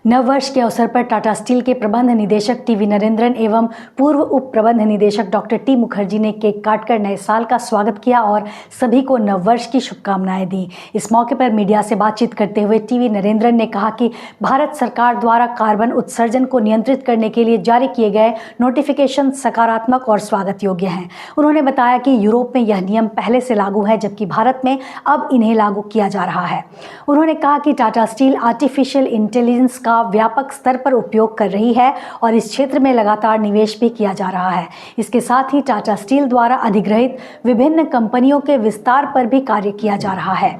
नववर्ष के अवसर पर टाटा स्टील के प्रबंध निदेशक टीवी नरेंद्रन एवं पूर्व उप प्रबंध निदेशक डॉक्टर टी मुखर्जी ने केक काटकर नए साल का स्वागत किया और सभी को नववर्ष की शुभकामनाएं दी। इस मौके पर मीडिया से बातचीत करते हुए टीवी नरेंद्रन ने कहा कि भारत सरकार द्वारा कार्बन उत्सर्जन को नियंत्रित करने के लिए जारी किए गए नोटिफिकेशन सकारात्मक और स्वागत योग्य हैं। उन्होंने बताया कि यूरोप में यह नियम पहले से लागू है, जबकि भारत में अब इन्हें लागू किया जा रहा है। उन्होंने कहा कि टाटा स्टील आर्टिफिशियल इंटेलिजेंस का व्यापक स्तर पर उपयोग कर रही है और इस क्षेत्र में लगातार निवेश भी किया जा रहा है। इसके साथ ही टाटा स्टील द्वारा अधिग्रहित विभिन्न कंपनियों के विस्तार पर भी कार्य किया जा रहा है।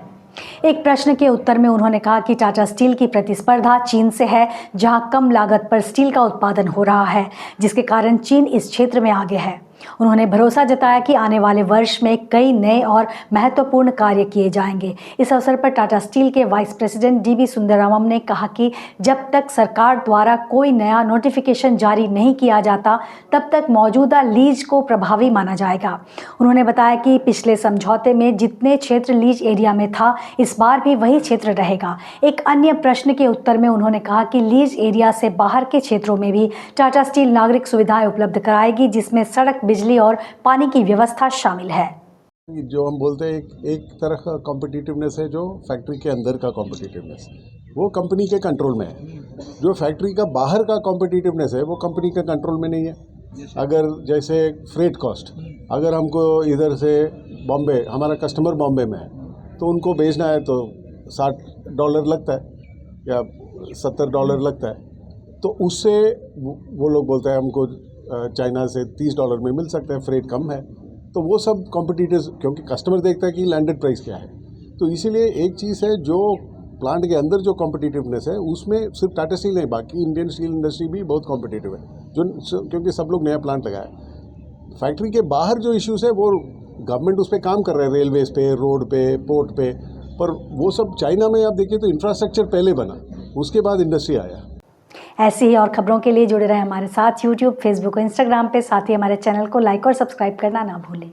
एक प्रश्न के उत्तर में उन्होंने कहा कि टाटा स्टील की प्रतिस्पर्धा चीन से है, जहां कम लागत पर स्टील का उत्पादन हो रहा है, जिसके कारण चीन इस क्षेत्र में आगे है। उन्होंने भरोसा जताया कि आने वाले वर्ष में कई नए और महत्वपूर्ण कार्य किए जाएंगे। इस अवसर पर टाटा स्टील के वाइस प्रेसिडेंट डीवी सुंदररामन ने कहा कि जब तक सरकार द्वारा कोई नया नोटिफिकेशन जारी नहीं किया जाता, तब तक मौजूदा लीज को प्रभावी माना जाएगा। उन्होंने बताया कि पिछले समझौते में जितने क्षेत्र लीज एरिया में था, इस बार भी वही क्षेत्र रहेगा। एक अन्य प्रश्न के उत्तर में उन्होंने कहा कि लीज एरिया से बाहर के क्षेत्रों में भी टाटा स्टील नागरिक सुविधाएं उपलब्ध कराएगी, जिसमें सड़क, बिजली और पानी की व्यवस्था शामिल है। जो हम बोलते हैं एक तरह का कॉम्पिटिटिवनेस है, जो फैक्ट्री के अंदर का कॉम्पिटिटिवनेस वो कंपनी के कंट्रोल में है। जो फैक्ट्री का बाहर का कॉम्पिटिटिवनेस है वो कंपनी के कंट्रोल में नहीं है। अगर जैसे फ्रेट कॉस्ट, अगर हमको इधर से बॉम्बे, हमारा कस्टमर बॉम्बे में है, तो उनको भेजना है तो $60 लगता है या $70 लगता है, तो उससे वो लोग बोलते हैं हमको चाइना से $30 में मिल सकता है, फ्रेट कम है। तो वो सब कॉम्पिटिटर्स, क्योंकि कस्टमर देखता है कि लैंडेड प्राइस क्या है, तो इसीलिए एक चीज़ है जो प्लांट के अंदर जो कॉम्पिटिटिवनेस है उसमें सिर्फ टाटा स्टील नहीं, बाकी इंडियन स्टील इंडस्ट्री भी बहुत कॉम्पिटिटिव है, क्योंकि सब लोग नया प्लांट लगाया। फैक्ट्री के बाहर जो इश्यूज़ है वो गवर्नमेंट उस पर काम कर रहे हैं, रेलवेज पे, रोड पे, पोर्ट पे, पर वो सब चाइना में आप देखिए तो इंफ्रास्ट्रक्चर पहले बना, उसके बाद इंडस्ट्री आया। ऐसी ही और खबरों के लिए जुड़े रहे हमारे साथ यूट्यूब, फेसबुक और इंस्टाग्राम पे। साथ ही हमारे चैनल को लाइक और सब्सक्राइब करना ना भूलें।